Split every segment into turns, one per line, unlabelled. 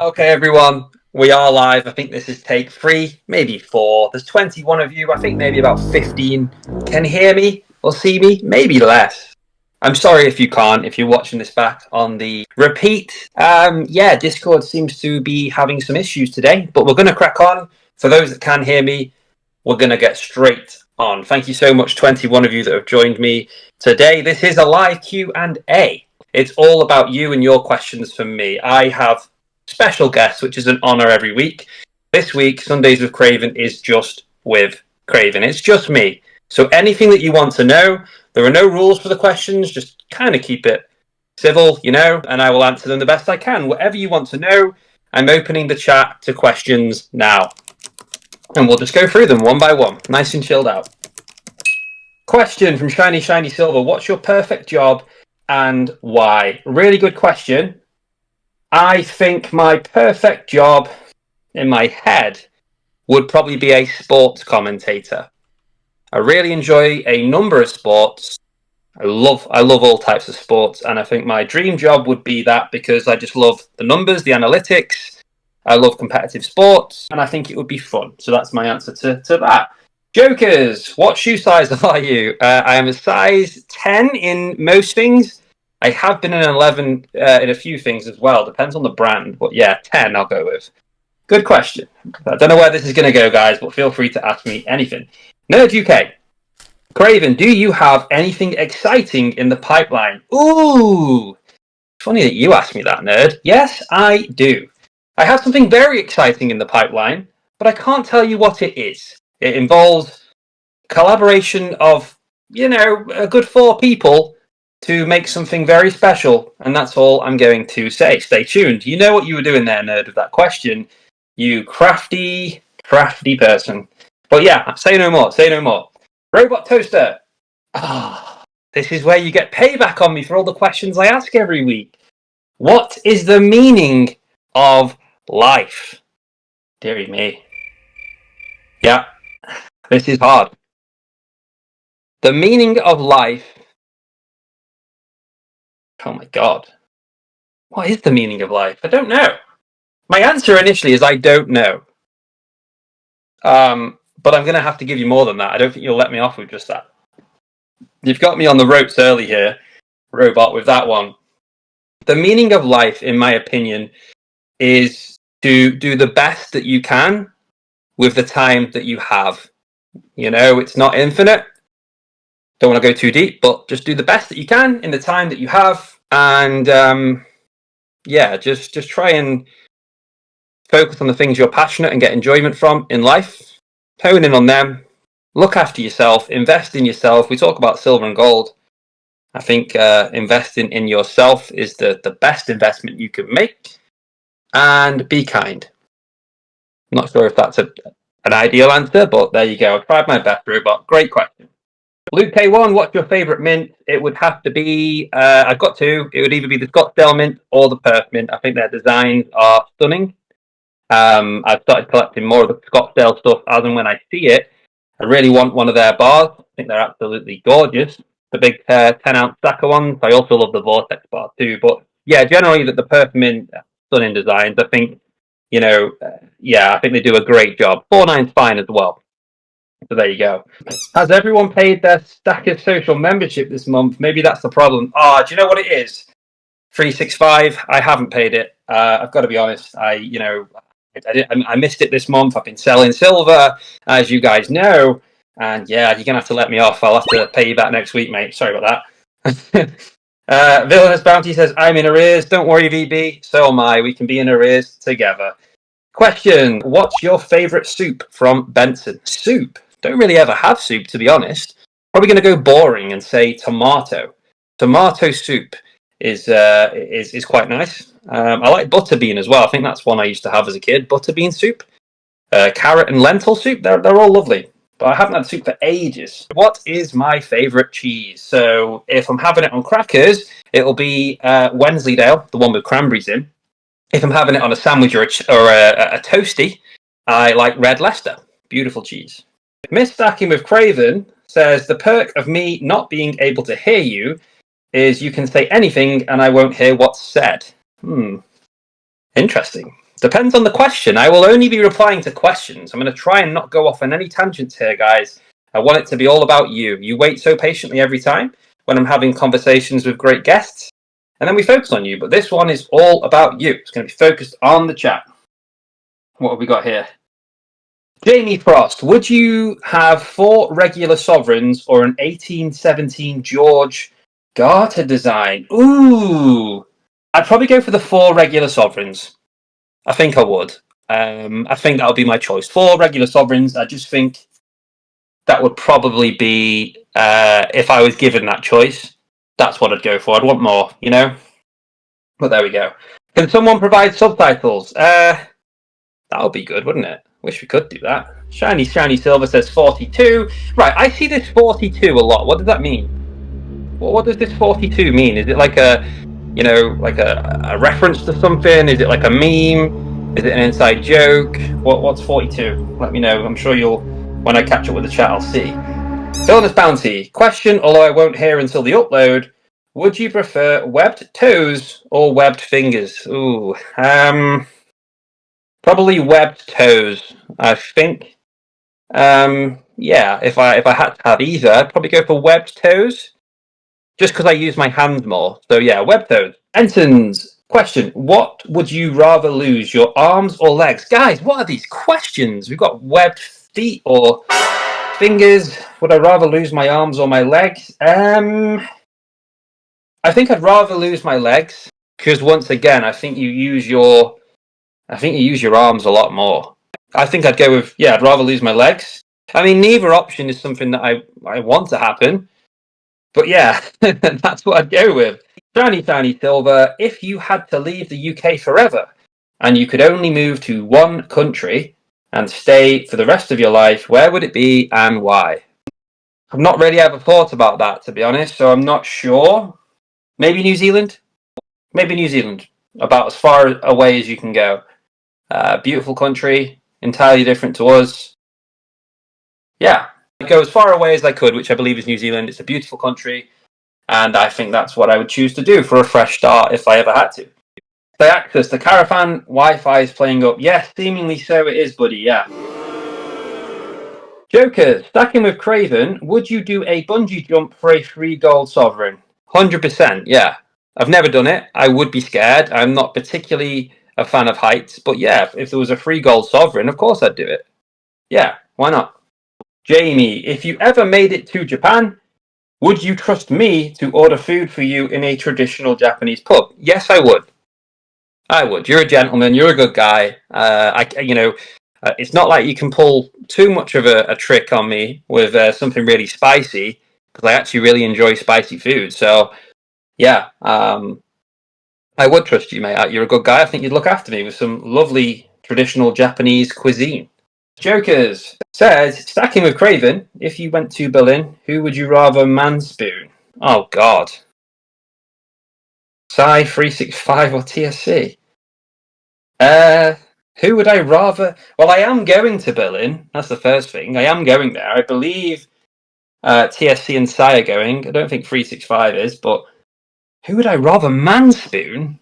Okay, everyone, we are live. I think this is take 3, maybe 4. There's 21 of you. I think maybe about 15 can hear me or see me, maybe less. I'm sorry if you can't, if you're watching this back on the repeat. Discord seems to be having some issues today, but we're going to crack on. For those that can hear me, we're going to get straight on. Thank you so much, 21 of you that have joined me today. This is a live Q&A. It's all about you and your questions for me. I have special guests, which is an honor every week. This week, Sundays with Craven is just with Craven. It's just me. So anything that you want to know, there are no rules for the questions. Just kind of keep it civil, and I will answer them the best I can. Whatever you want to know, I'm opening the chat to questions now. And we'll just go through them one by one. Nice and chilled out. Question from Shiny Silver. What's your perfect job and why? Really good question. I think my perfect job in my head would probably be a sports commentator. I really enjoy a number of sports. I love all types of sports, and I think my dream job would be that because I just love the numbers, the analytics. I love competitive sports, and I think it would be fun. So that's my answer to that. Jokers, what shoe size are you? I am a size 10 in most things. I have been an 11 in a few things as well. Depends on the brand, but yeah, 10 I'll go with. Good question. I don't know where this is going to go, guys, but feel free to ask me anything. Nerd UK. Craven, do you have anything exciting in the pipeline? Ooh, funny that you asked me that, nerd. Yes, I do. I have something very exciting in the pipeline, but I can't tell you what it is. It involves collaboration of, a good 4 people to make something very special, and that's all I'm going to say. Stay tuned. You know what you were doing there, nerd, with that question. You crafty person. But yeah, say no more. Robot Toaster. This is where you get payback on me for all the questions I ask every week. What is the meaning of life? Dearie me. Yeah, this is hard. The meaning of life. Oh my God. What is the meaning of life? I don't know. My answer initially is I don't know. But I'm going to have to give you more than that. I don't think you'll let me off with just that. You've got me on the ropes early here, Robot, with that one. The meaning of life, in my opinion, is to do the best that you can with the time that you have. It's not infinite. Don't want to go too deep, but just do the best that you can in the time that you have. And just try and focus on the things you're passionate and get enjoyment from in life. Hone in on them. Look after yourself. Invest in yourself. We talk about silver and gold. I think investing in yourself is the best investment you can make. And be kind. I'm not sure if that's an ideal answer, but there you go. I tried my best, Robot. Great question. Luke K1, what's your favourite mint? It would have to be, I've got 2. It would either be the Scottsdale mint or the Perth mint. I think their designs are stunning. I've started collecting more of the Scottsdale stuff as and when I see it. I really want one of their bars. I think they're absolutely gorgeous. The big 10-ounce stacker ones. I also love the Vortex bar too. But yeah, generally the Perth mint, stunning designs. I think, I think they do a great job. 4.9's fine as well. So there you go. Has everyone paid their Stacker Social membership this month? Maybe that's the problem. Do you know what it is? 365. I haven't paid it. I've got to be honest. I missed it this month. I've been selling silver, as you guys know. And yeah, you're going to have to let me off. I'll have to pay you back next week, mate. Sorry about that. Villainous Bounty says, I'm in arrears. Don't worry, VB. So am I. We can be in arrears together. Question. What's your favourite soup from Benson? Soup? Don't really ever have soup, to be honest. Probably going to go boring and say tomato. Tomato soup is quite nice. I like butterbean as well. I think that's one I used to have as a kid. Butterbean soup. Carrot and lentil soup. They're all lovely. But I haven't had soup for ages. What is my favourite cheese? So if I'm having it on crackers, it'll be Wensleydale, the one with cranberries in. If I'm having it on a sandwich or a toasty, I like Red Leicester. Beautiful cheese. Miss Stacking with Craven says, the perk of me not being able to hear you is you can say anything and I won't hear what's said. Interesting. Depends on the question. I will only be replying to questions. I'm going to try and not go off on any tangents here, guys. I want it to be all about you. You wait so patiently every time when I'm having conversations with great guests, and then we focus on you. But this one is all about you. It's going to be focused on the chat. What have we got here? Jamie Frost, would you have 4 regular sovereigns or an 1817 George Garter design? Ooh, I'd probably go for the 4 regular sovereigns. I think I would. I think that would be my choice. 4 regular sovereigns. I just think that would probably be, if I was given that choice, that's what I'd go for. I'd want more, you know? But there we go. Can someone provide subtitles? That would be good, wouldn't it? Wish we could do that. Shiny Silver says 42. Right, I see this 42 a lot. What does that mean? What does this 42 mean? Is it like a, you know, like a reference to something? Is it like a meme? Is it an inside joke? What's 42? Let me know. I'm sure you'll, when I catch up with the chat, I'll see. Villainous Bounty. Question, although I won't hear until the upload. Would you prefer webbed toes or webbed fingers? Ooh, probably webbed toes, I think. Yeah, if I had to have either, I'd probably go for webbed toes. Just because I use my hands more. So yeah, webbed toes. Ensigns, question. What would you rather lose, your arms or legs? Guys, what are these questions? We've got webbed feet or fingers. Would I rather lose my arms or my legs? I think I'd rather lose my legs. Because once again, I think you use your arms a lot more. I think I'd go with, yeah, I'd rather lose my legs. I mean, neither option is something that I want to happen. But yeah, that's what I'd go with. Shiny Silver, if you had to leave the UK forever and you could only move to one country and stay for the rest of your life, where would it be and why? I've not really ever thought about that, to be honest, so I'm not sure. Maybe New Zealand? Maybe New Zealand. About as far away as you can go. Beautiful country, entirely different to us. Yeah, I'd go as far away as I could, which I believe is New Zealand. It's a beautiful country, and I think that's what I would choose to do for a fresh start if I ever had to. Diaxis, the caravan Wi-Fi is playing up. Yes, seemingly so it is, buddy, yeah. Jokers, stacking with Craven, would you do a bungee jump for a 3 gold sovereign? 100%, yeah. I've never done it. I would be scared. I'm not particularly a fan of heights, but yeah, if there was a 3 gold sovereign, of course I'd do it. Yeah, why not? Jamie, if you ever made it to Japan, would you trust me to order food for you in a traditional Japanese pub? Yes, I would. I would. You're a gentleman. You're a good guy. It's not like you can pull too much of a trick on me with something really spicy, because I actually really enjoy spicy food. So, yeah, I would trust you, mate. You're a good guy. I think you'd look after me with some lovely traditional Japanese cuisine. Jokers says, stacking with Craven, if you went to Berlin, who would you rather manspoon? Oh, God. Psy 365 or TSC? Who would I rather? Well, I am going to Berlin. That's the first thing. I am going there. I believe TSC and Psy are going. I don't think 365 is, but who would I rather manspoon?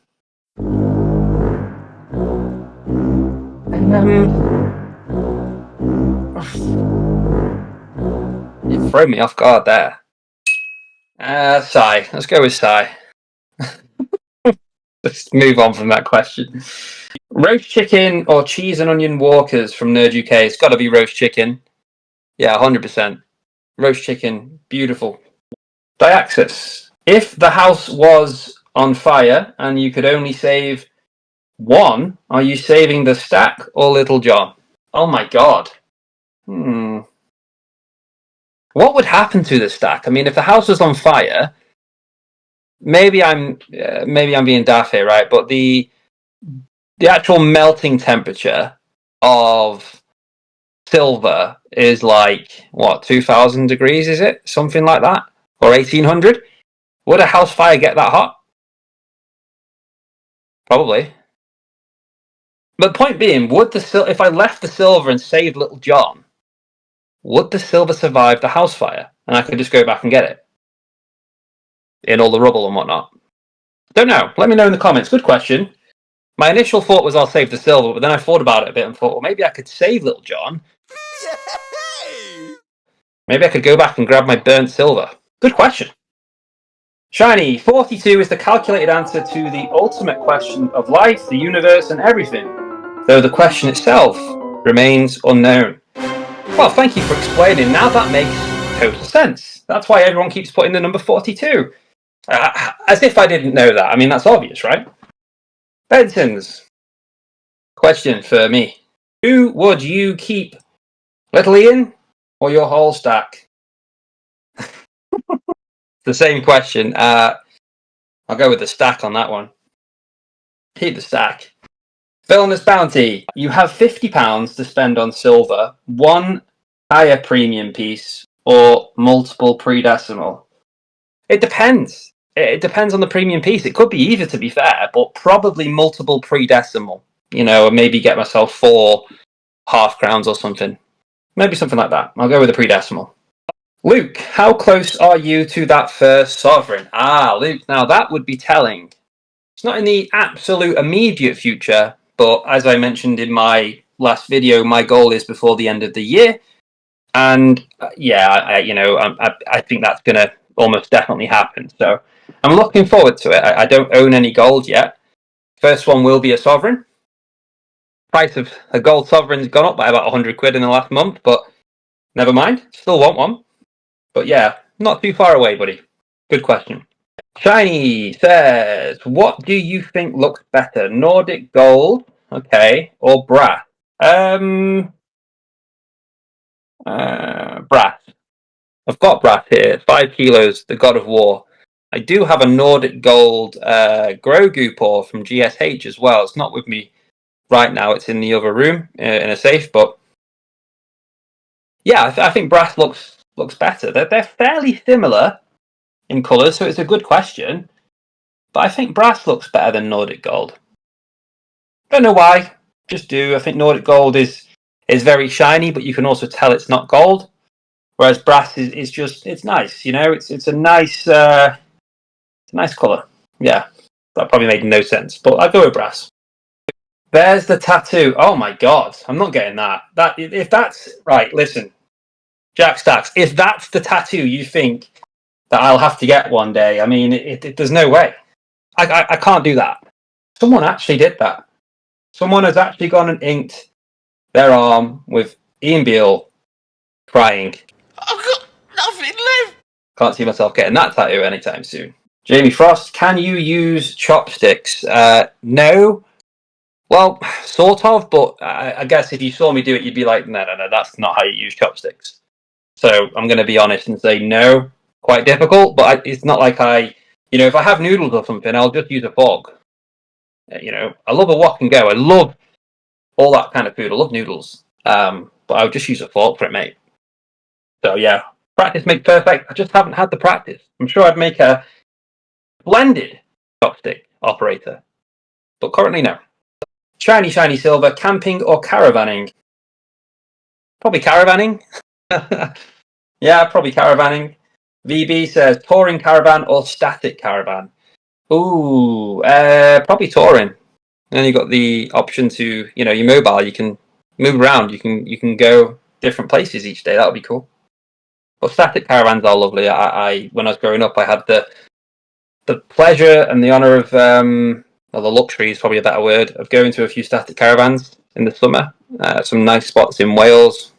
You throw me off guard there. Psy. Let's go with Psy. Let's move on from that question. Roast chicken or cheese and onion walkers from Nerd UK? It's got to be roast chicken. Yeah, 100%. Roast chicken. Beautiful. Diaxis. If the house was on fire and you could only save one, are you saving the stack or Little John? Oh my God. What would happen to the stack? I mean, if the house was on fire, maybe I'm being daft here, right? But the actual melting temperature of silver is like what, 2,000 degrees? Is it something like that, or 1,800? Would a house fire get that hot? Probably. But the point being, if I left the silver and saved Little John, would the silver survive the house fire, and I could just go back and get it in all the rubble and whatnot? Don't know. Let me know in the comments. Good question. My initial thought was I'll save the silver, but then I thought about it a bit and thought, well, maybe I could save Little John. Maybe I could go back and grab my burnt silver. Good question. Shiny, 42 is the calculated answer to the ultimate question of life, the universe, and everything, though the question itself remains unknown. Well, thank you for explaining. Now that makes total sense. That's why everyone keeps putting the number 42. As if I didn't know that. I mean, that's obvious, right? Benson's question for me. Who would you keep, Little Ian or your whole stack? The same question. I'll go with the stack on that one. Keep the stack. Villainous Bounty. You have £50 to spend on silver, one higher premium piece, or multiple pre-decimal. It depends. It depends on the premium piece. It could be either, to be fair, but probably multiple pre-decimal. You know, maybe get myself 4 half crowns or something. Maybe something like that. I'll go with the pre-decimal. Luke, how close are you to that first sovereign? Luke, now that would be telling. It's not in the absolute immediate future, but as I mentioned in my last video, my goal is before the end of the year. And I think that's going to almost definitely happen. So I'm looking forward to it. I don't own any gold yet. First one will be a sovereign. Price of a gold sovereign's gone up by about 100 quid in the last month, but never mind. Still want one. But yeah, not too far away, buddy. Good question. Shiny says, what do you think looks better, Nordic gold, okay, or brass? Brass. I've got brass here, 5 kilos, the God of War. I do have a Nordic gold Grogu paw from GSH as well. It's not with me right now. It's in the other room in a safe, but yeah, I think brass looks better. They're fairly similar in colour, so it's a good question. But I think brass looks better than Nordic gold. Don't know why. Just do. I think Nordic gold is very shiny, but you can also tell it's not gold. Whereas brass is just, it's nice. You know, it's a nice colour. Yeah, that probably made no sense, but I'll go with brass. There's the tattoo. Oh my god, I'm not getting that. If that's right, listen, Jack Stacks. If that's the tattoo you think that I'll have to get one day, I mean, there's no way. I can't do that. Someone actually did that. Someone has actually gone and inked their arm with Ian Beale crying.
I've got nothing left.
Can't see myself getting that tattoo anytime soon. Jamie Frost, can you use chopsticks? No. Well, sort of, but I guess if you saw me do it, you'd be like, no, that's not how you use chopsticks. So I'm going to be honest and say no. Quite difficult, but it's not like if I have noodles or something, I'll just use a fork. I love a wok and go. I love all that kind of food. I love noodles. But I would just use a fork for it, mate. So yeah, practice makes perfect. I just haven't had the practice. I'm sure I'd make a blended chopstick operator, but currently no. Shiny silver, camping or caravanning? Probably caravanning. Yeah, probably caravanning. VB says touring caravan or static caravan. Ooh, probably touring. And then you got the option to, you're mobile. You can move around. You can go different places each day. That would be cool. But static caravans are lovely. I when I was growing up, I had the pleasure and the honour of, the luxury is probably a better word, of going to a few static caravans in the summer. Some nice spots in Wales.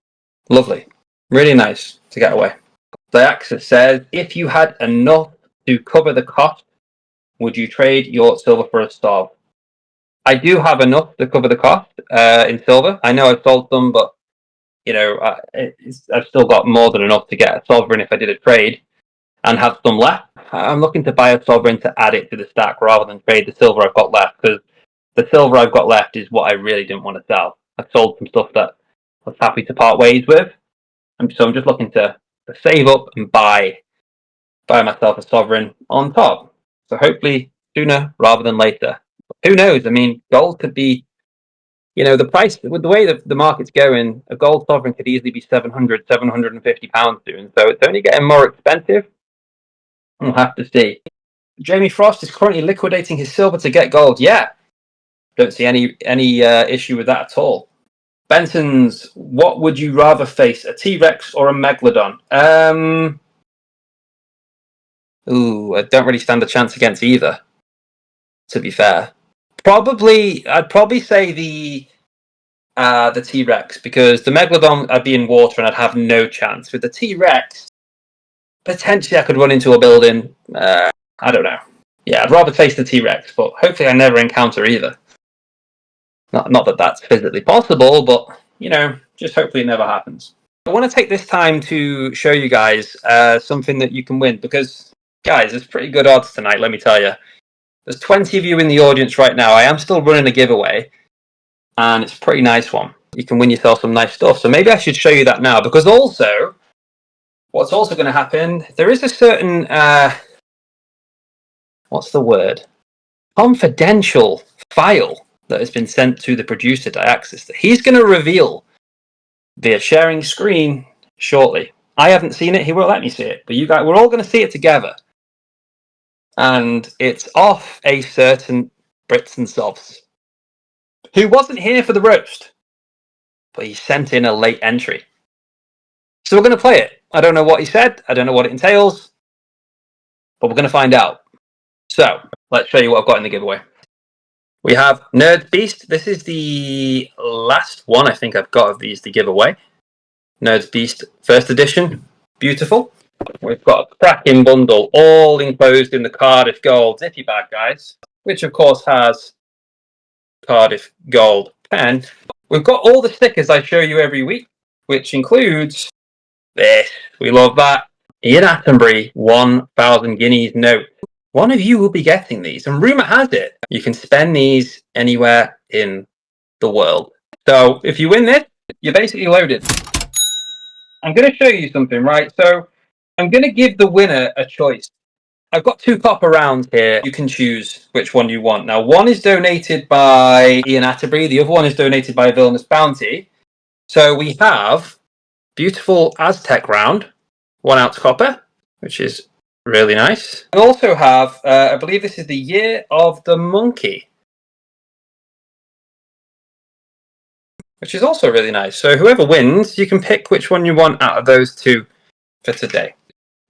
Lovely. Really nice to get away. Diaxis says, if you had enough to cover the cost, would you trade your silver for a Sov? I do have enough to cover the cost in silver. I know I've sold some, but I've still got more than enough to get a sovereign if I did a trade and have some left. I'm looking to buy a sovereign to add it to the stack rather than trade the silver I've got left, because the silver I've got left is what I really didn't want to sell. I sold some stuff that I was happy to part ways with, and so I'm just looking to save up and buy myself a sovereign on top. So hopefully sooner rather than later. But who knows? I mean, gold could be, the price, with the way that the market's going, a gold sovereign could easily be £700, £750 soon. So it's only getting more expensive. We'll have to see. Jamie Frost is currently liquidating his silver to get gold. Yeah. Don't see any issue with that at all. Benson's, what would you rather face, a T-Rex or a Megalodon? I don't really stand a chance against either, to be fair. I'd probably say the T-Rex, because the Megalodon, I'd be in water and I'd have no chance. With the T-Rex, potentially I could run into a building. I don't know. Yeah, I'd rather face the T-Rex, but hopefully I never encounter either. Not that that's physically possible, but, just hopefully it never happens. I want to take this time to show you guys something that you can win, because, guys, there's pretty good odds tonight, let me tell you. There's 20 of you in the audience right now. I am still running a giveaway, and it's a pretty nice one. You can win yourself some nice stuff. So maybe I should show you that now, because also, what's also going to happen, there is a certain, what's the word? Confidential file that has been sent to the producer, Diaxis, that he's going to reveal via sharing screen shortly. I haven't seen it. He won't let me see it. But you guys, we're all going to see it together. And it's off a certain Brits and Sovs, who wasn't here for the roast, but he sent in a late entry. So we're going to play it. I don't know what he said. I don't know what it entails. But we're going to find out. So let's show you what I've got in the giveaway. We have Nerd Beast. This is the last one I think I've got of these to give away. Nerd Beast first edition. Beautiful. We've got a cracking bundle, all enclosed in the Cardiff Gold zippy bag, guys, which of course has Cardiff Gold pen. We've got all the stickers I show you every week, which includes this. We love that. Ian Attenbury 1,000 guineas note. One of you will be getting these, and rumour has it you can spend these anywhere in the world. So if you win this, you're basically loaded. I'm going to show you something, right? So I'm going to give the winner a choice. I've got 2 copper rounds here. You can choose which one you want. Now, one is donated by Ian Atterbury. The other one is donated by Villainous Bounty. So we have beautiful Aztec round, 1 ounce copper, which is really nice. We also have, I believe this is the Year of the Monkey, which is also really nice. So whoever wins, you can pick which one you want out of those 2 for today.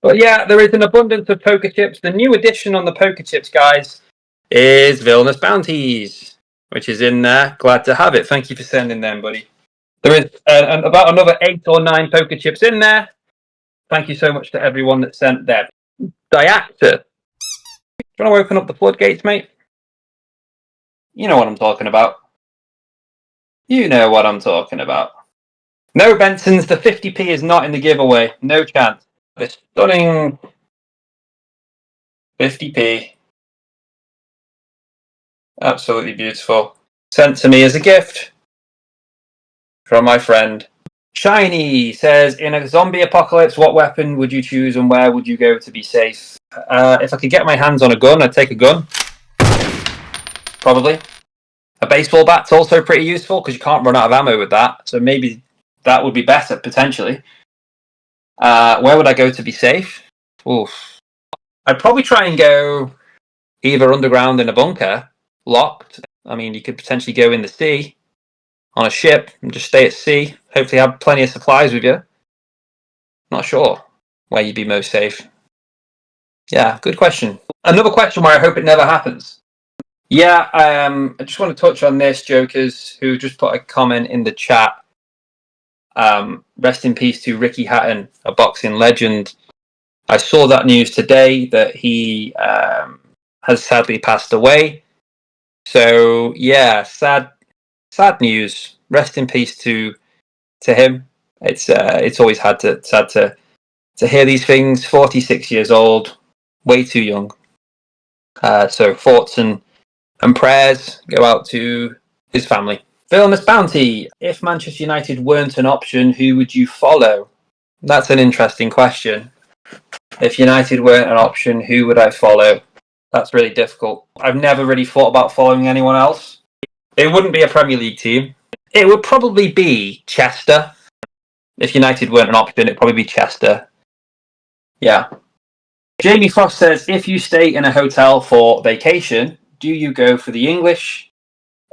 But yeah, there is an abundance of poker chips. The new addition on the poker chips, guys, is Villainous Bounties, which is in there. Glad to have it. Thank you for sending them, buddy. There is about another 8 or 9 poker chips in there. Thank you so much to everyone that sent them. Diactor, do you want to open up the floodgates, mate? You know what I'm talking about. You know what I'm talking about. No, Benson's, the 50p is not in the giveaway. No chance. The stunning 50p. Absolutely beautiful. Sent to me as a gift from my friend. Shiny says, in a zombie apocalypse, what weapon would you choose and where would you go to be safe? If I could get my hands on a gun, I'd take a gun. Probably. A baseball bat's also pretty useful because you can't run out of ammo with that. So maybe that would be better, potentially. Where would I go to be safe? Oof. I'd probably try and go either underground in a bunker, locked. I mean, you could potentially go in the sea on a ship and just stay at sea. Hopefully have plenty of supplies with you. Not sure where you'd be most safe. Yeah, good question. Another question where I hope it never happens. Yeah, I just want to touch on this, Jokers, who just put a comment in the chat. Rest in peace to Ricky Hatton, a boxing legend. I saw that news today that he has sadly passed away. So yeah, sad news. Rest in peace to him. It's always sad to hear these things. 46 years old, way too young. So thoughts and prayers go out to his family. Villainous Bounty. If Manchester United weren't an option, who would you follow? That's an interesting question. If United weren't an option, who would I follow? That's really difficult. I've never really thought about following anyone else. It wouldn't be a Premier League team. It would probably be Chester. If United weren't an option, it'd probably be Chester. Yeah. Jamie Frost says, if you stay in a hotel for vacation, do you go for the English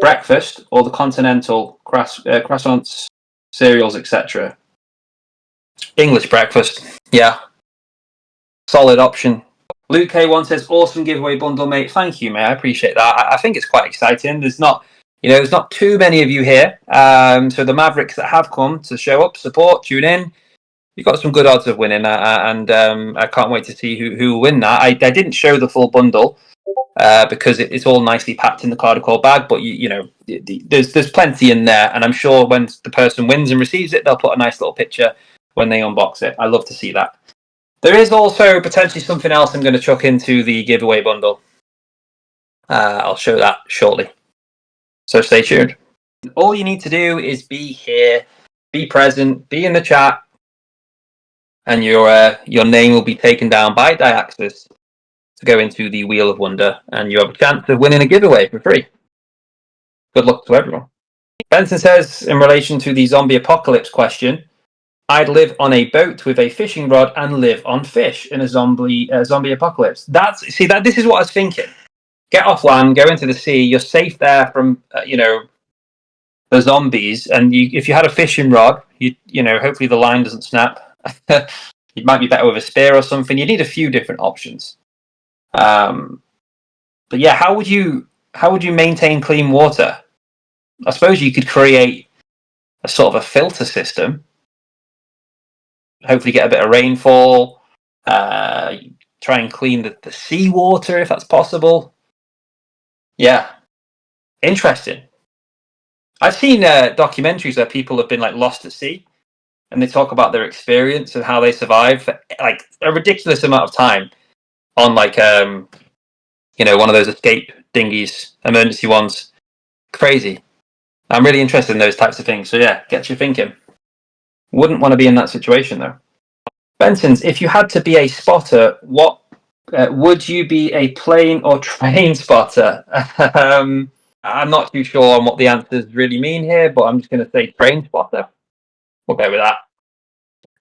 breakfast or the continental croissants, cereals, etc.? English breakfast. Yeah. Solid option. Luke K1 says, awesome giveaway bundle, mate. Thank you, mate. I appreciate that. I think it's quite exciting. There's not too many of you here. So the Mavericks that have come to show up, support, tune in, you've got some good odds of winning. And I can't wait to see who will win that. I didn't show the full bundle because it's all nicely packed in the Cardacall bag. But there's plenty in there. And I'm sure when the person wins and receives it, they'll put a nice little picture when they unbox it. I love to see that. There is also potentially something else I'm going to chuck into the giveaway bundle. I'll show that shortly. So stay tuned. All you need to do is be here, be present, be in the chat, and your name will be taken down by Diaxis to go into the Wheel of Wonder, and you have a chance of winning a giveaway for free. Good luck to everyone. Benson says, in relation to the zombie apocalypse question, I'd live on a boat with a fishing rod and live on fish in a zombie apocalypse. This is what I was thinking. Get off land, go into the sea. You're safe there from the zombies. And if you had a fishing rod, hopefully the line doesn't snap. You might be better with a spear or something. You need a few different options. But yeah, how would you maintain clean water? I suppose you could create a sort of a filter system. Hopefully get a bit of rainfall, try and clean the seawater if that's possible. Yeah, interesting. I've seen documentaries where people have been lost at sea, and they talk about their experience and how they survived for a ridiculous amount of time on one of those escape dinghies, emergency ones. Crazy. I'm really interested in those types of things. So yeah, gets you thinking. Wouldn't want to be in that situation though. Benson's, if you had to be a spotter, what would you be a plane or train spotter? I'm not too sure on what the answers really mean here, but I'm just going to say train spotter. We'll go with that.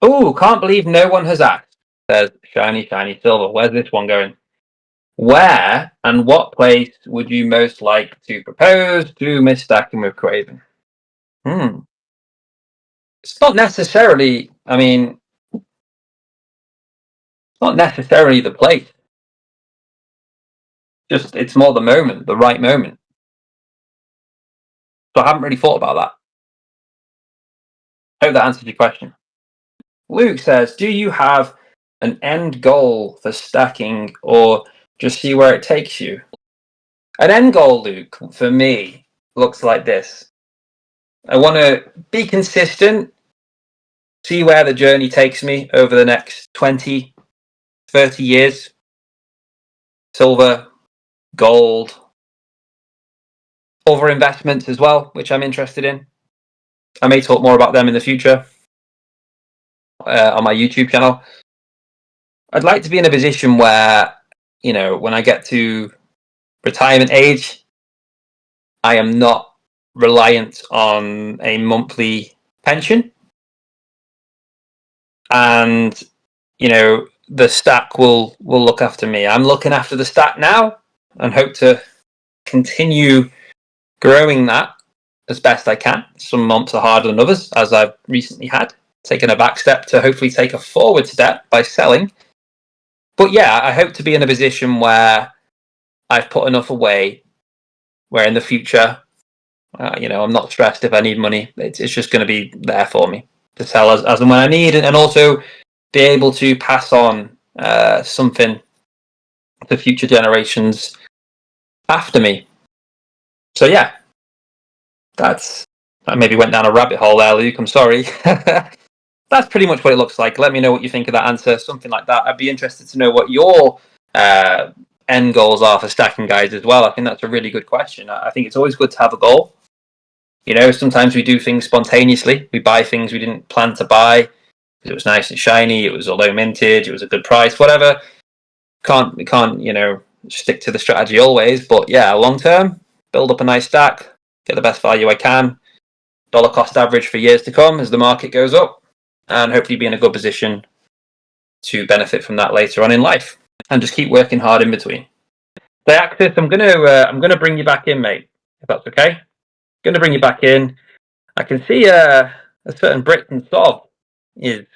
Oh, can't believe no one has asked, says Shiny Silver. Where's this one going? Where and what place would you most like to propose to Miss Stacking with Craven? It's not necessarily, not necessarily the place. Just it's more the moment, the right moment. So I haven't really thought about that. I hope that answers your question. Luke says, do you have an end goal for stacking or just see where it takes you? An end goal, Luke, for me, looks like this. I want to be consistent, see where the journey takes me over the next 20, 30 years. Silver, gold, other investments as well, which I'm interested in. I may talk more about them in the future on my YouTube channel. I'd like to be in a position where, when I get to retirement age, I am not reliant on a monthly pension. And, the stack will look after me. I'm looking after the stack now and hope to continue growing that as best I can. Some months are harder than others, as I've recently had. Taken a back step to hopefully take a forward step by selling. But yeah, I hope to be in a position where I've put enough away where in the future, I'm not stressed if I need money. It's just going to be there for me to sell as and when I need, and also be able to pass on something to future generations after me. So yeah, I maybe went down a rabbit hole there, Luke. I'm sorry. That's pretty much what it looks like. Let me know what you think of that answer, something like that. I'd be interested to know what your end goals are for stacking, guys, as well. I think that's a really good question. I think it's always good to have a goal. Sometimes we do things spontaneously. We buy things we didn't plan to buy because it was nice and shiny, it was a low mintage, it was a good price, whatever. We can't, stick to the strategy always. But yeah, long term, build up a nice stack, get the best value I can, dollar cost average for years to come as the market goes up, and hopefully be in a good position to benefit from that later on in life, and just keep working hard in between. Diaxis, I'm gonna bring you back in, mate, if that's okay. Going to bring you back in. I can see a certain Brits and Sovs is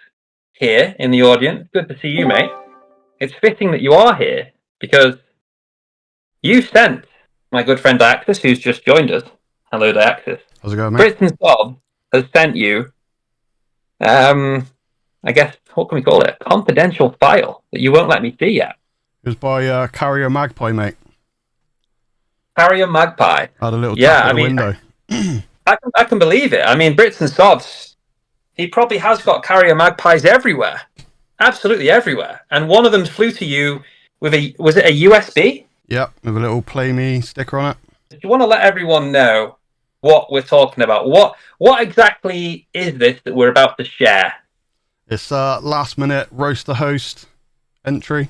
here in the audience. Good to see you, mate. It's fitting that you are here because you sent my good friend Diaxis, who's just joined us. Hello, Diaxis.
How's it going, mate?
Brits and Sovs has sent you, I guess, what can we call it? A confidential file that you won't let me see yet.
It was by Carrier Magpie, mate.
Carrier Magpie.
I had a little tap at the window.
I can believe it. I mean, Brits and Sovs, he probably has got Carrier Magpies everywhere. Absolutely everywhere. And one of them flew to you with was it a USB?
Yep, with a little Play Me sticker on it.
Do you want to let everyone know what we're talking about? What exactly is this that we're about to share?
It's a last minute roast the host entry.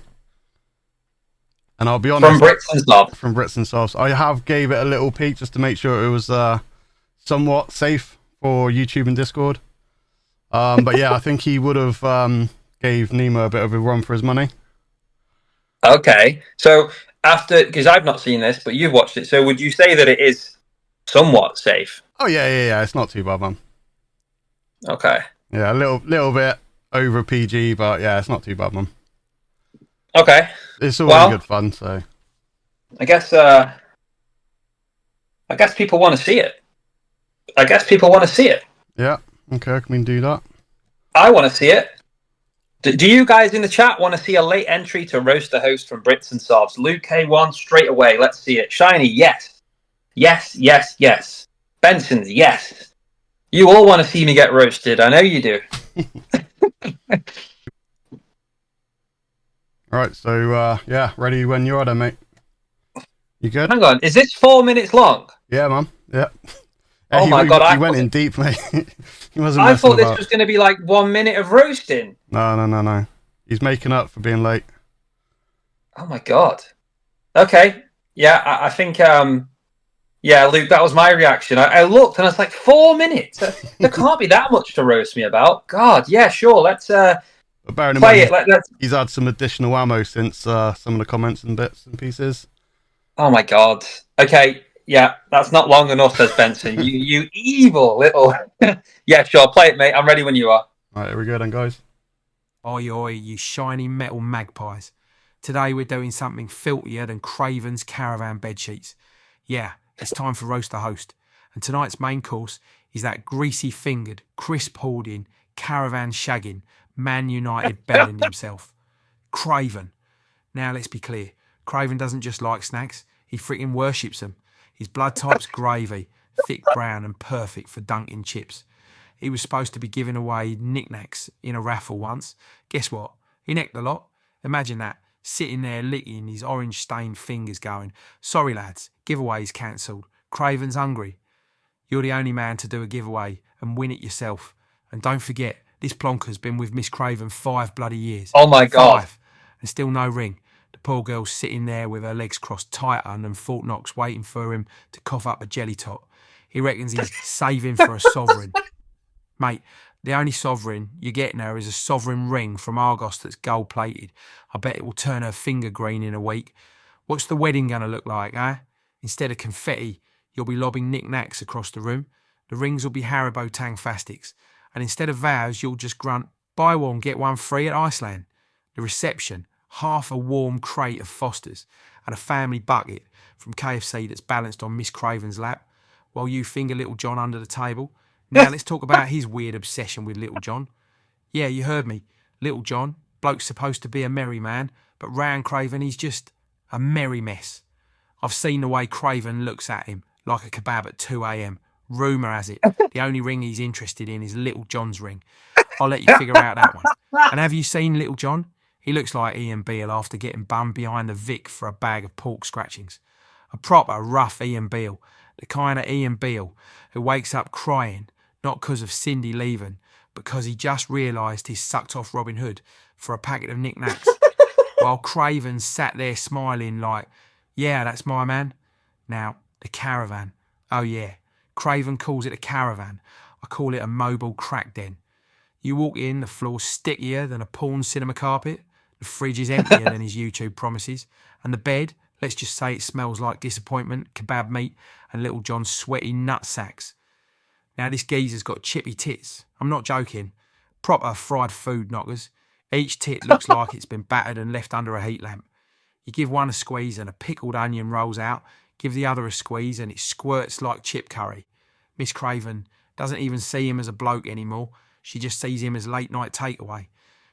And I'll be honest,
From Brits and Sovs.
From Brits and Sovs. I have gave it a little peek just to make sure it was somewhat safe for YouTube and Discord. But yeah, I think he would have gave Nemo a bit of a run for his money.
Okay, so because I've not seen this, but you've watched it, so would you say that it is somewhat safe?
Oh yeah, it's not too bad, man.
Okay.
Yeah, a little bit over PG, but yeah, it's not too bad, man.
Okay.
It's all good fun, so
I guess people want to see it.
Yeah, okay, can we do that?
I want to see it. Do you guys in the chat want to see a late entry to roast the host from Brits and Sovs? Luke K1 straight away. Let's see it. Shiny, yes. Benson's, yes. You all want to see me get roasted. I know you do.
Alright, so yeah, ready when you are then, mate. You good?
Hang on, is this 4 minutes long?
Yeah, man. Yeah.
Oh my god,
he went in deep, mate. He wasn't.
I thought this was going to be like 1 minute of roasting.
No. He's making up for being late.
Oh my god. Okay. Yeah, I think. Yeah, Luke, that was my reaction. I looked and I was like, 4 minutes. There can't be that much to roast me about. God, yeah, sure. Let's
but bearing in
play
mind,
it.
He's had some additional ammo since some of the comments and bits and pieces.
Oh my god. Okay. Yeah, that's not long enough, says Benson. you evil little. Yeah, sure. Play it, mate. I'm ready when you are.
All right, here we go then, guys.
Oi, you shiny metal magpies. Today we're doing something filthier than Craven's caravan bedsheets. Yeah, it's time for Roast the Host. And tonight's main course is that greasy-fingered, crisp-hoarding, caravan-shagging, Man United belling himself. Craven. Now let's be clear. Craven doesn't just like snacks. He freaking worships them. His blood type's gravy, thick brown and perfect for dunking chips. He was supposed to be giving away knickknacks in a raffle once. Guess what? He necked a lot. Imagine that, sitting there licking his orange-stained fingers going, sorry lads, giveaway's cancelled. Craven's hungry. You're the only man to do a giveaway and win it yourself. And don't forget, this plonker's been with Miss Craven 5 bloody years.
Oh my god.
5. And still no ring. The poor girl's sitting there with her legs crossed tighter than Fort Knox waiting for him to cough up a jelly tot. He reckons he's saving for a sovereign. Mate, the only sovereign you get now is a sovereign ring from Argos that's gold-plated. I bet it will turn her finger green in a week. What's the wedding going to look like, eh? Instead of confetti, you'll be lobbing knick-knacks across the room. The rings will be Haribo Tangfastics. And instead of vows, you'll just grunt, buy one, get one free at Iceland. The reception, half a warm crate of Foster's and a family bucket from KFC that's balanced on Miss Craven's lap, while you finger Little John under the table. Now let's talk about his weird obsession with Little John. Yeah, you heard me. Little John, bloke's supposed to be a merry man, but round Craven he's just a merry mess. I've seen the way Craven looks at him, like a kebab at 2 a.m. Rumour has it, the only ring he's interested in is Little John's ring. I'll let you figure out that one. And have you seen Little John? He looks like Ian Beale after getting bummed behind the Vic for a bag of pork scratchings. A proper rough Ian Beale, the kind of Ian Beale who wakes up crying, not because of Cindy leaving, but because he just realised he's sucked off Robin Hood for a packet of knickknacks, while Craven sat there smiling like, yeah, that's my man. Now, the caravan. Oh yeah, Craven calls it a caravan. I call it a mobile crack den. You walk in, the floor's stickier than a porn cinema carpet. The fridge is emptier than his YouTube promises. And the bed, Let's just say it smells like disappointment, kebab meat, and Little John's sweaty nut sacks. Now, this geezer's got chippy tits. I'm not joking. Proper fried food knockers. Each tit looks like it's been battered and left under a heat lamp. You give one a squeeze and a pickled onion rolls out. Give the other a squeeze and it squirts like chip curry. Miss Craven doesn't even see him as a bloke anymore. She just sees him as late night takeaway.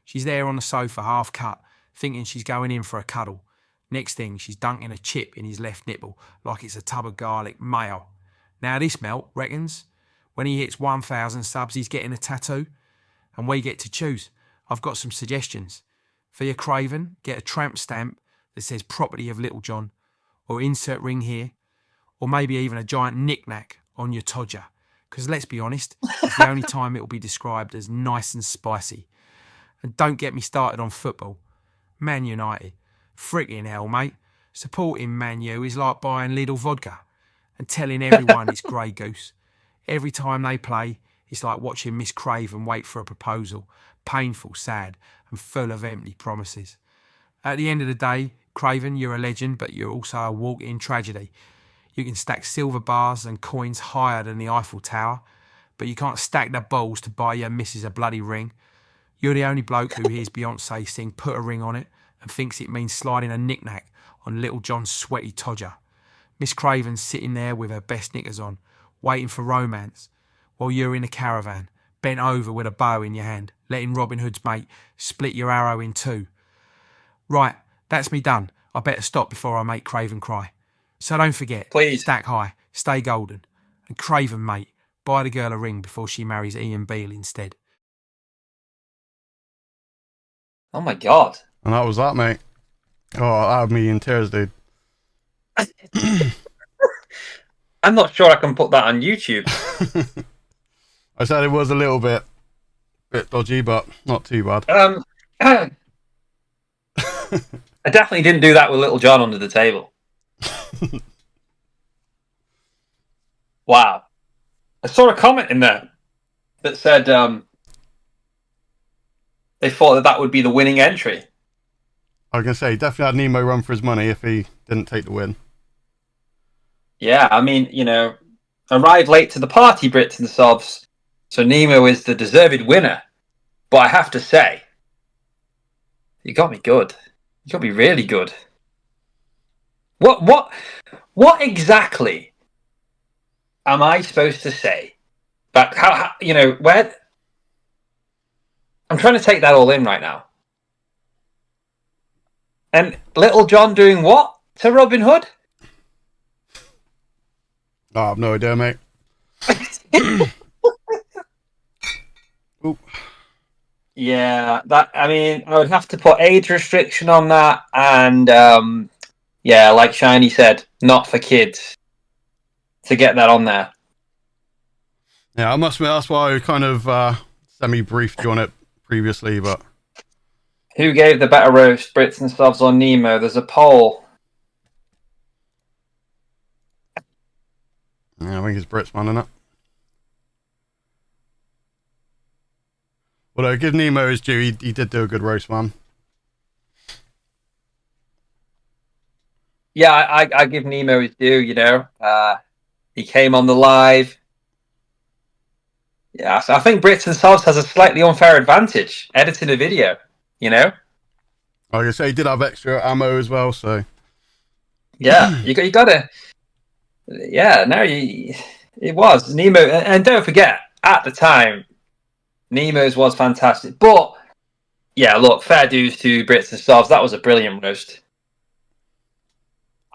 She's there on the sofa, half cut, thinking she's going in for a cuddle. Next thing, she's dunking a chip in his left nipple like it's a tub of garlic mayo. Now this melt reckons when he hits 1,000 subs, he's getting a tattoo. And we get to choose. I've got some suggestions. For your Craven, get a tramp stamp that says property of Little John, or insert ring here, or maybe even a giant knick-knack on your todger. Because let's be honest, it's the only time it'll be described as nice and spicy. And don't get me started on football. Man United. Frickin' hell, mate. Supporting Man U is like buying Lidl vodka and telling everyone it's Grey Goose. Every time they play, it's like watching Miss Craven wait for a proposal. Painful, sad, and full of empty promises. At the end of the day, Craven, you're a legend, but you're also a walk-in tragedy. You can stack silver bars and coins higher than the Eiffel Tower, but you can't stack the balls to buy your missus a bloody ring. You're the only bloke who hears Beyonce sing Put a Ring on It and thinks it means sliding a knick-knack on Little John's sweaty todger. Miss Craven's sitting there with her best knickers on, waiting for romance, while you're in a caravan, bent over with a bow in your hand, letting Robin Hood's mate split your arrow in two. Right, that's me done. I better stop before I make Craven cry. So don't forget,
Please.
stack high, stay golden, and Craven, mate, buy the girl a ring before she marries Ian Beale instead.
Oh my god.
And that was that, mate. Oh, that had me in tears, dude.
I'm not sure I can put that on YouTube.
I said it was a little bit dodgy, but not too bad.
I definitely didn't do that with Little John under the table. Wow. I saw a comment in there that said they thought that would be the winning entry.
I was going to say, he definitely had Nemo run for his money if he didn't take the win.
Yeah, I mean, you know, arrived late to the party, Brits and Sovs, so Nemo is the deserved winner. But I have to say, you got me good. You got me really good. What exactly am I supposed to say? But how you know, where... I'm trying to take that all in right now. And Little John doing what to Robin Hood?
Oh, I have no idea, mate. Oop.
Yeah, I mean, I would have to put age restriction on that, and yeah, like Shiny said, not for kids to get that on there.
Yeah, I must admit, that's why I kind of semi-briefed you on it previously, but...
Who gave the better roast, Brits and Sovs or Nemo? There's a poll.
Yeah, I think it's Brits, man, innit? Well, give Nemo his due. He did do a good roast, man.
Yeah, I give Nemo his due, you know. He came on the live. Yeah, so I think Brits and Sovs has a slightly unfair advantage editing a video, you know.
Like I say, he did have extra ammo as well, so...
Yeah, you gotta... Yeah, no, it was. Nemo, and don't forget, at the time, Nemo's was fantastic. But, yeah, look, fair dues to Brits and Sovs. That was a brilliant roast.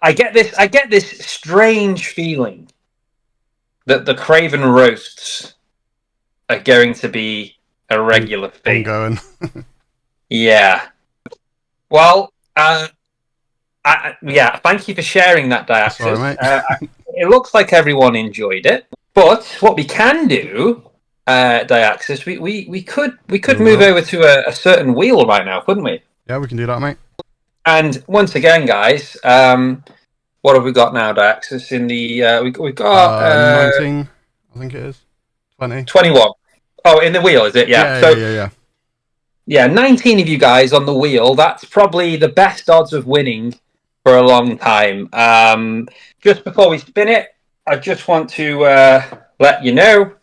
I get this strange feeling that the Craven roasts are going to be a regular thing.
Ongoing.
Yeah. Well, yeah, thank you for sharing that, Diaxis.
Sorry, mate.
It looks like everyone enjoyed it. But what we can do, Diaxis, we could move over to a certain wheel right now, couldn't we?
Yeah, we can do that, mate.
And once again, guys, what have we got now, Diaxis? In the we've got
19, I think it is. 20.
21. Oh, in the wheel, is it? Yeah.
Yeah.
19 of you guys on the wheel. That's probably the best odds of winning for a long time. Just before we spin it, I just want to let you know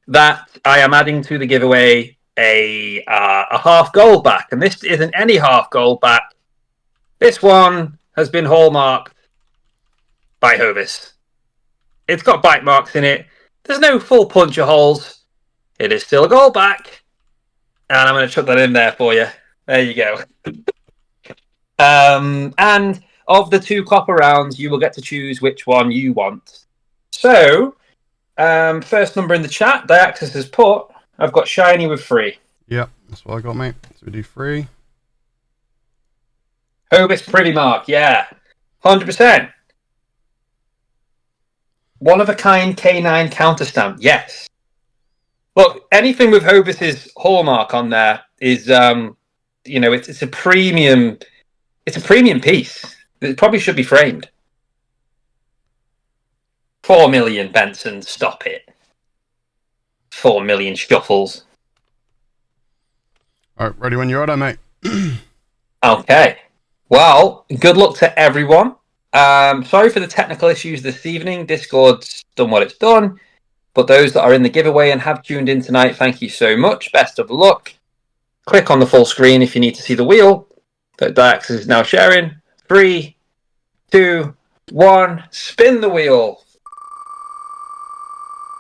that I am adding to the giveaway a half gold back, and this isn't any half gold back. This one has been hallmarked by Hovis. It's got bite marks in it. There's no full puncture holes. It is still a gold back, and I'm going to chuck that in there for you. There you go. And of the 2 copper rounds, you will get to choose which one you want. So, first number in the chat, Diaxis has put, I've got shiny with 3.
Yep, that's what I got, mate. So we do 3.
Hovis Privy Mark, yeah. 100%. One of a kind K9 counter stamp, yes. Look, anything with Hovis's hallmark on there is, it's a premium. It's a premium piece. It probably should be framed. 4 million, Benson, stop it. 4 million shuffles.
All right, ready when you're ready, mate.
Okay. Well, good luck to everyone. Sorry for the technical issues this evening. Discord's done what it's done. But those that are in the giveaway and have tuned in tonight, thank you so much. Best of luck. Click on the full screen if you need to see the wheel that Dax is now sharing. 3, 2, 1. Spin the wheel.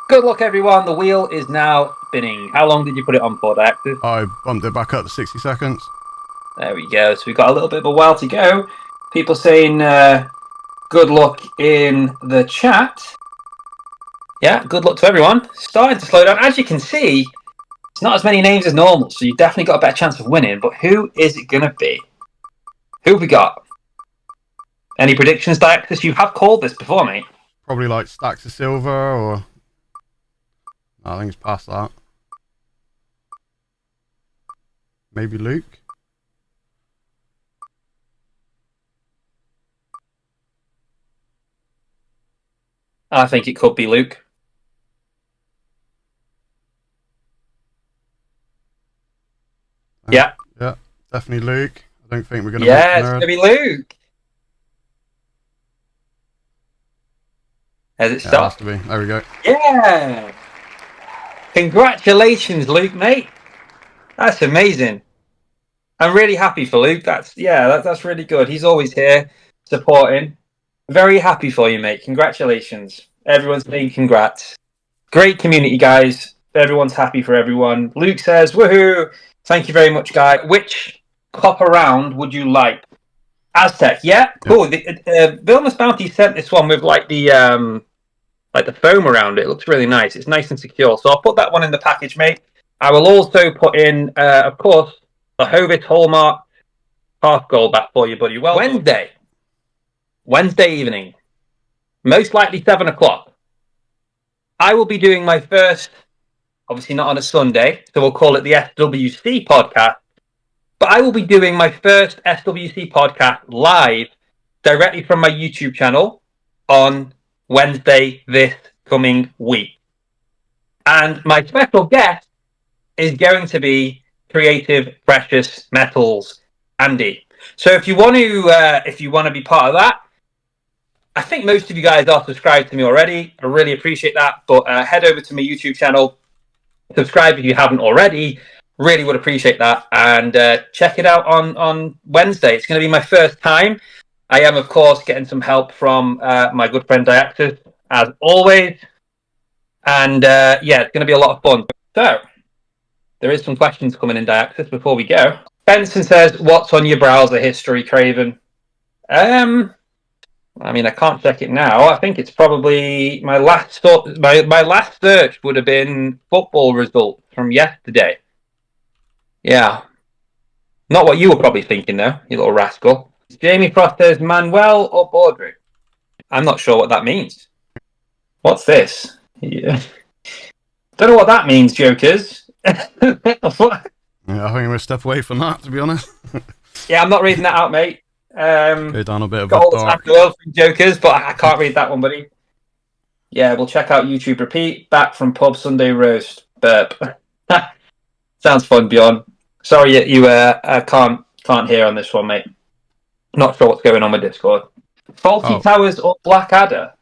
Good luck, everyone. The wheel is now spinning. How long did you put it on for, Dax?
I bumped it back up to 60 seconds.
There we go. So we've got a little bit of a while to go. People saying good luck in the chat. Yeah, good luck to everyone. Starting to slow down. As you can see, it's not as many names as normal, so you've definitely got a better chance of winning. But who is it going to be? Who have we got? Any predictions, Diaxis? You have called this before, mate.
Probably like stacks of silver, or I think it's past that. Maybe Luke.
I think it could be Luke. Yeah.
Yeah, definitely Luke. I don't think we're going to
Yeah, it's going to be Luke. Has it stopped?
It has to be. There we go.
Yeah. Congratulations, Luke, mate. That's amazing. I'm really happy for Luke. That's really good. He's always here supporting. Very happy for you, mate. Congratulations. Everyone's saying congrats. Great community, guys. Everyone's happy for everyone. Luke says, woohoo. Thank you very much, guy. Which copper round would you like? Aztec, yeah? Cool. Vilnius Bounty sent this one with the foam around it. It looks really nice. It's nice and secure. So I'll put that one in the package, mate. I will also put in, of course, the Hovis Hallmark half gold back for you, buddy. Well, Wednesday evening, most likely 7 o'clock. I will be doing my first, obviously not on a Sunday, so we'll call it the SWC podcast. But I will be doing my first SWC podcast live directly from my YouTube channel on Wednesday this coming week. And my special guest is going to be Creative Precious Metals, Andy. So if you want to be part of that, I think most of you guys are subscribed to me already. I really appreciate that. But head over to my YouTube channel, subscribe if you haven't already. Really would appreciate that. And check it out on Wednesday. It's going to be my first time. I am, of course, getting some help from my good friend Diaxis, as always. And it's going to be a lot of fun. So, there is some questions coming in, Diaxis, before we go. Benson says, what's on your browser history, Craven? I can't check it now. I think it's probably my last search would have been football results from yesterday. Yeah. Not what you were probably thinking, though, you little rascal. Jamie Frost says, Manuel or Baudry? I'm not sure what that means. What's this? Yeah. Don't know what that means, jokers.
Yeah, I think we'll step away from that, to be honest.
Yeah, I'm not reading that out, mate.
Go down a bit of
got
a
all the time
dark.
in the world from jokers, but I can't read that one, buddy. Yeah, we'll check out YouTube Repeat. Back from pub Sunday roast. Burp. Sounds fun, Bjorn. Sorry you can't hear on this one, mate. Not sure what's going on with Discord. Faulty
Oh.
Towers or Blackadder?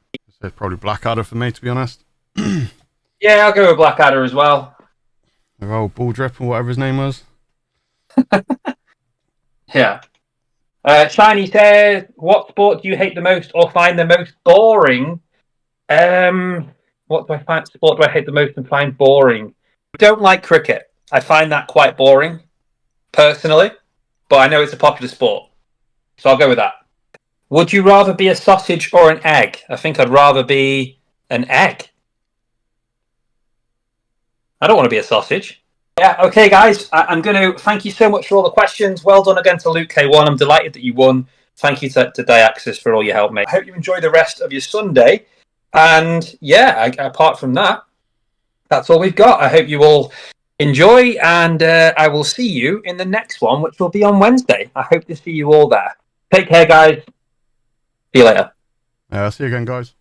It's probably Blackadder for me, to be honest.
Yeah, I'll go with Blackadder as well.
Or old Ball Drip or whatever his name was.
Yeah. Shiny says, what sport do you hate the most or find the most boring? What do I find? Sport do I hate the most and find boring? I don't like cricket. I find that quite boring, personally. But I know it's a popular sport. So I'll go with that. Would you rather be a sausage or an egg? I think I'd rather be an egg. I don't want to be a sausage. Yeah, okay, guys. I'm going to thank you so much for all the questions. Well done again to Luke K1. I'm delighted that you won. Thank you to Diaxis for all your help, mate. I hope you enjoy the rest of your Sunday. And yeah, apart from that, that's all we've got. I hope you all enjoy, and I will see you in the next one, which will be on Wednesday. I hope to see you all there. Take care, guys. See you later.
Yeah, see you again, guys.